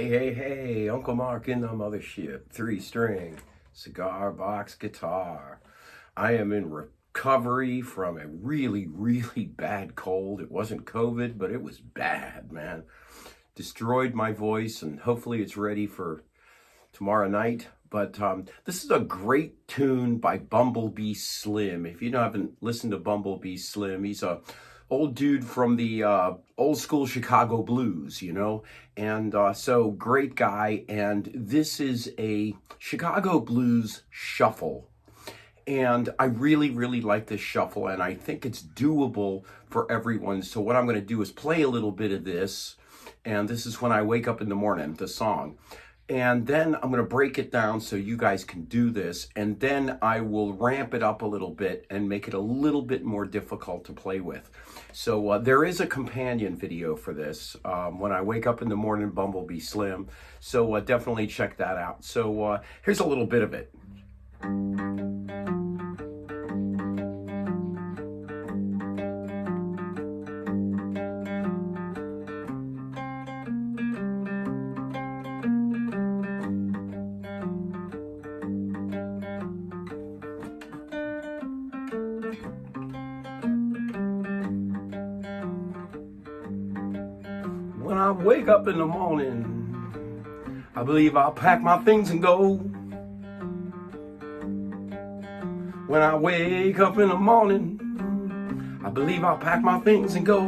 Hey, hey, hey, Uncle Mark in the mothership, 3-string cigar box guitar. I am in recovery from a really, really bad cold. It wasn't COVID, but it was bad, man. Destroyed my voice, and hopefully it's ready for tomorrow night. But this is a great tune by Bumblebee Slim. If you haven't listened to Bumblebee Slim, he's a old dude from the old school Chicago blues, and so great guy. And this is a Chicago blues shuffle. And I really, really like this shuffle, and I think it's doable for everyone. So what I'm going to do is play a little bit of this, and this is When I Wake Up in the Morning, the song. And then I'm going to break it down so you guys can do this, and then I will ramp it up a little bit and make it a little bit more difficult to play with. So there is a companion video for this, When I Wake Up in the Morning, Bumblebee Slim. So definitely check that out. So here's a little bit of it. When I wake up in the morning, I believe I'll pack my things and go. When I wake up in the morning, I believe I'll pack my things and go.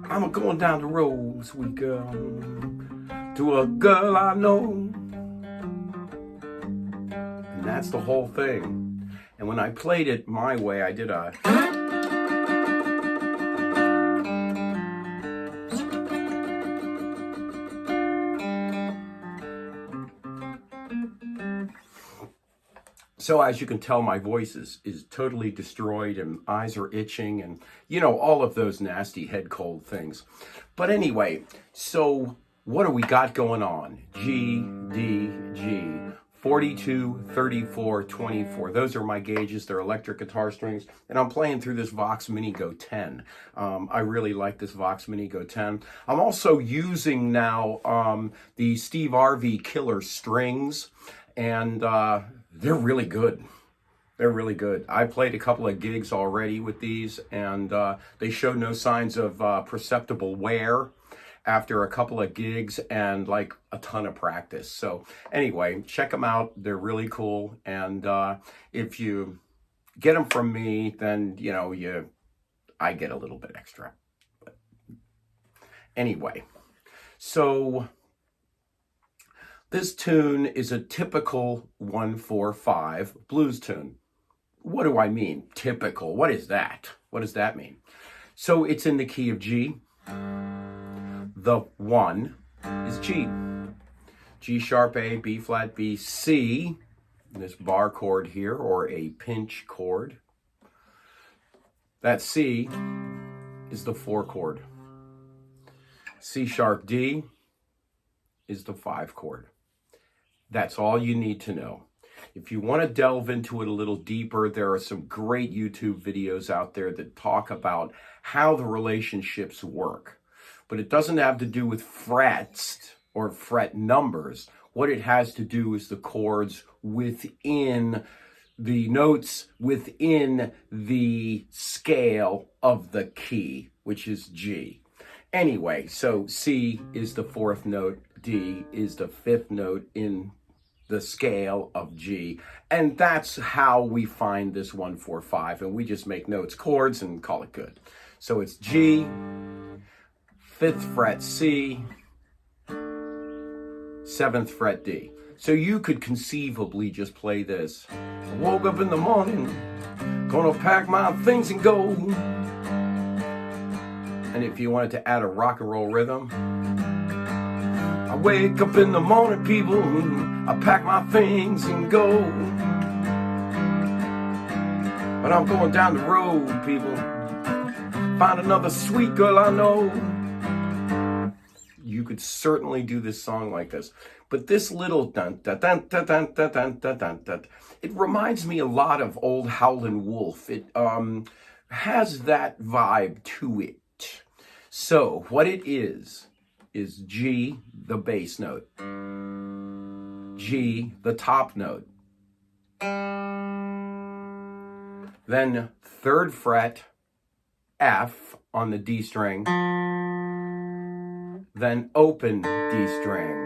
I'm going down the road, sweet girl, to a girl I know. And that's the whole thing. And when I played it my way, I did a... So as you can tell, my voice is totally destroyed and eyes are itching and, all of those nasty head cold things. But anyway, so what do we got going on? G, D, G, 42, 34, 24. Those are my gauges. They're electric guitar strings. And I'm playing through this Vox Mini Go 10. I really like this Vox Mini Go 10. I'm also using now the Steve Arvey Killer strings. And they're really good. They're really good. I played a couple of gigs already with these, and they show no signs of perceptible wear after a couple of gigs and like a ton of practice. So anyway, check them out. They're really cool. And if you get them from me, then, I get a little bit extra. But anyway, so... this tune is a typical 1-4-5 blues tune. What do I mean, typical? What is that? What does that mean? So it's in the key of G. The 1 is G. G sharp A, B flat B, C, this bar chord here, or a pinch chord. That C is the 4 chord. C sharp D is the 5 chord. That's all you need to know. If you want to delve into it a little deeper, there are some great YouTube videos out there that talk about how the relationships work. But it doesn't have to do with frets or fret numbers. What it has to do is the chords within the notes within the scale of the key, which is G. Anyway, so C is the 4th note, D is the 5th note in the scale of G, and that's how we find this 1-4-5, and we just make notes, chords, and call it good. So it's G, 5th fret C, 7th fret D. So you could conceivably just play this. I woke up in the morning, gonna pack my things and go. And if you wanted to add a rock and roll rhythm, I wake up in the morning, people, I pack my things and go. But I'm going down the road, people, find another sweet girl I know. You could certainly do this song like this. But this little dun dun dun dun dun dun dun dun dun dun, it reminds me a lot of old Howlin' Wolf. It has that vibe to it. So what it is G, the bass note, G, the top note, then 3rd fret, F on the D string, then open D string.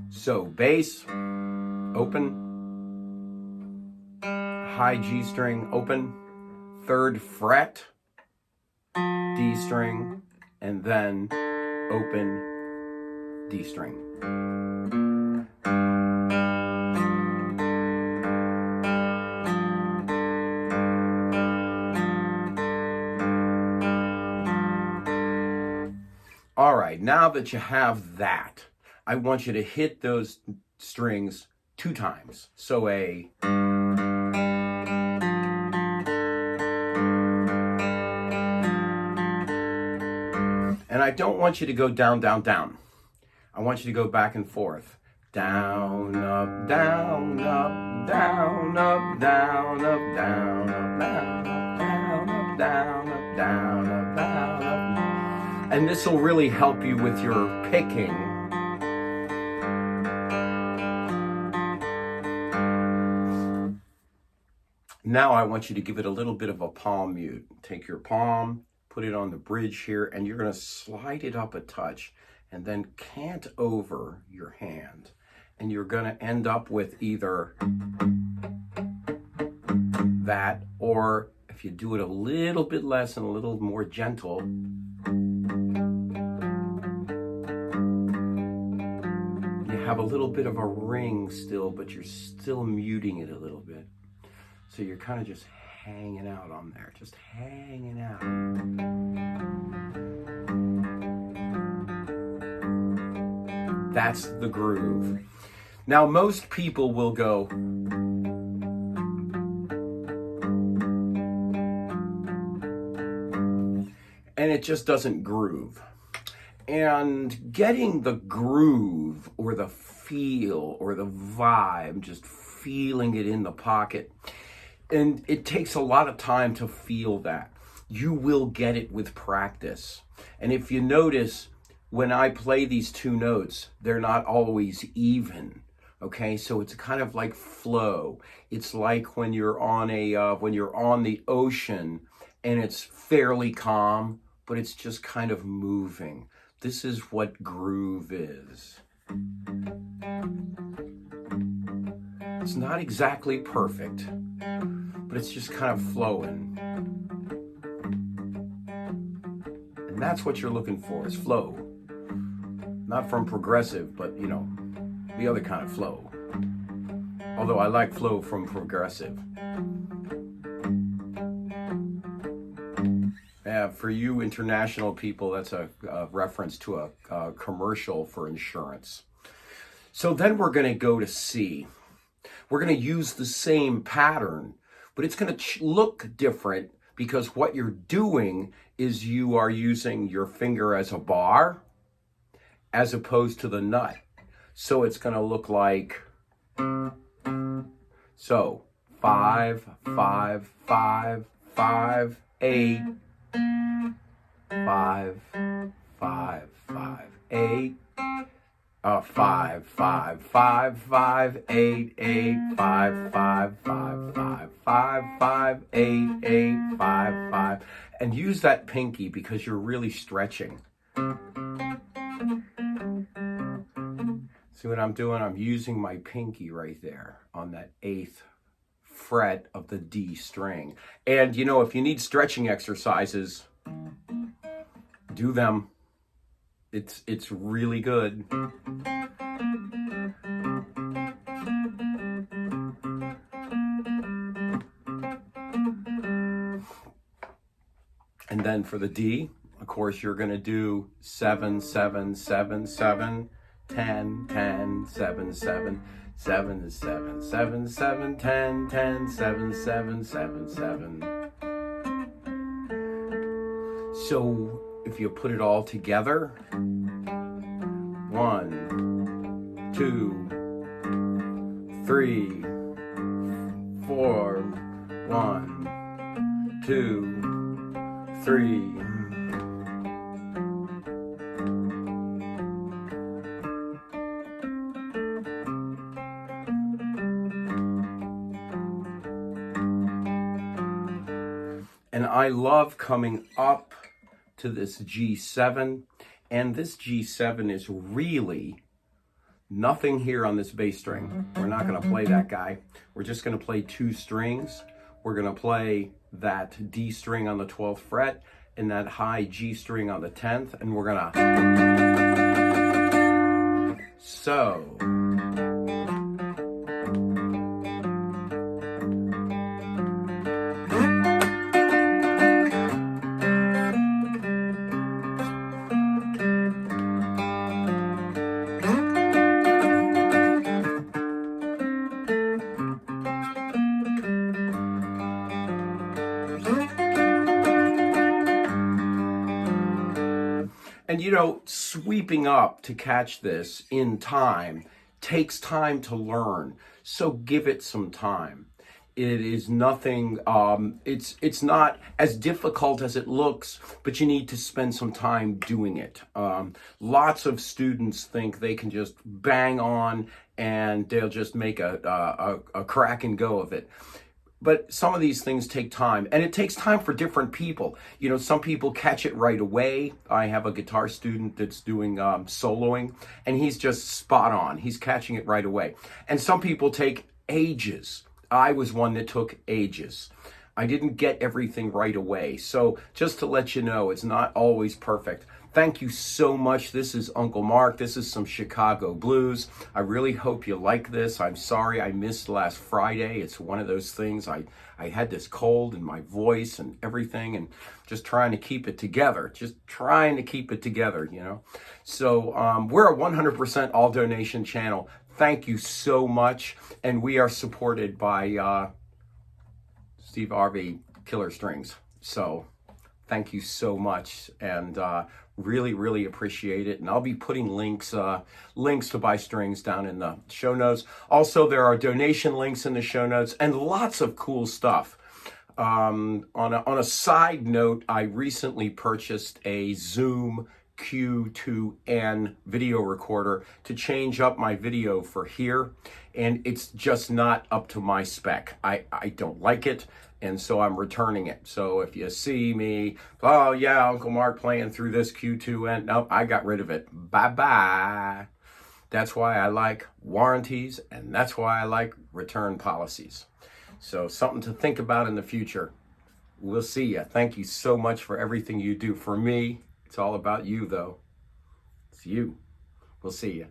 So bass, open, high G string, open, 3rd fret, D string, and then open D string. All right, now that you have that, I want you to hit those strings 2 times. So a, and I don't want you to go down, down, down. I want you to go back and forth. Down, up, down, up, down, up, down, up, down, up, down, up, down, up, down, up, down, up, down, up. And this will really help you with your picking. Now I want you to give it a little bit of a palm mute. Take your palm, put it on the bridge here, and you're going to slide it up a touch and then cant over your hand. And you're going to end up with either that, or if you do it a little bit less and a little more gentle, you have a little bit of a ring still, but you're still muting it a little bit. So you're kind of just hanging out on there, just hanging out. That's the groove. Now, most people will go, and it just doesn't groove. And getting the groove or the feel or the vibe, just feeling it in the pocket, and it takes a lot of time to feel that. You will get it with practice. And if you notice, when I play these 2 notes, they're not always even. Okay, so it's kind of like flow. It's like when you're on the ocean and it's fairly calm, but it's just kind of moving. This is what groove is. It's not exactly perfect, but it's just kind of flowing. And that's what you're looking for, is flow. Not from progressive, but you know, the other kind of flow. Although I like flow from progressive. For you international people, that's a reference to a commercial for insurance. So then we're going to go to C. We're going to use the same pattern, but it's going to look different because what you're doing is you are using your finger as a bar as opposed to the nut. So it's going to look like, so 5, 5, 5, 5, 8, 5, 5, 5, 8, 5, 5, 5, 5, 8, 8, 5, 5, 5, 5, 5, 5, 8, 8, 5, 5. And use that pinky because you're really stretching. See what I'm doing? I'm using my pinky right there on that 8th fret of the D string. And you know, if you need stretching exercises, do them. It's really good. And then for the D, of course, you're going to do 7, 7, 7, 7, 10, 10, 7, 7, 7, 7, 7, 7, 10, 10, 7, 7, 7, 7. So if you put it all together, 1, 2, 3, 4, 1, 2, 3. And I love coming up to this G7, and this G7 is really nothing here on this bass string. We're not going to play that guy. We're just going to play 2 strings. We're going to play that D string on the 12th fret and that high G string on the 10th, and we're going to... So... And you know, sweeping up to catch this in time takes time to learn. So give it some time. It is nothing, it's not as difficult as it looks, but you need to spend some time doing it. Lots of students think they can just bang on and they'll just make a crack and go of it. But some of these things take time, and it takes time for different people. You know, some people catch it right away. I have a guitar student that's doing soloing, and he's just spot on. He's catching it right away. And some people take ages. I was one that took ages. I didn't get everything right away. So just to let you know, it's not always perfect. Thank you so much. This is Uncle Mark. This is some Chicago blues. I really hope you like this. I'm sorry I missed last Friday. It's one of those things. I had this cold in my voice and everything, and just trying to keep it together. Just trying to keep it together, you know. So we're a 100% all donation channel. Thank you so much. And we are supported by Steve Arvey Killer Strings. So thank you so much. And really appreciate it. And I'll be putting links to buy strings down in the show notes. Also, there are donation links in the show notes and lots of cool stuff. On a side note, I recently purchased a Zoom Q2N video recorder to change up my video for here, and it's just not up to my spec. I don't like it, and so I'm returning it. So if you see me, oh yeah, Uncle Mark playing through this Q2N, nope, I got rid of it. Bye-bye. That's why I like warranties, and that's why I like return policies. So something to think about in the future. We'll see you. Thank you so much for everything you do for me. It's all about you, though. It's you. We'll see you.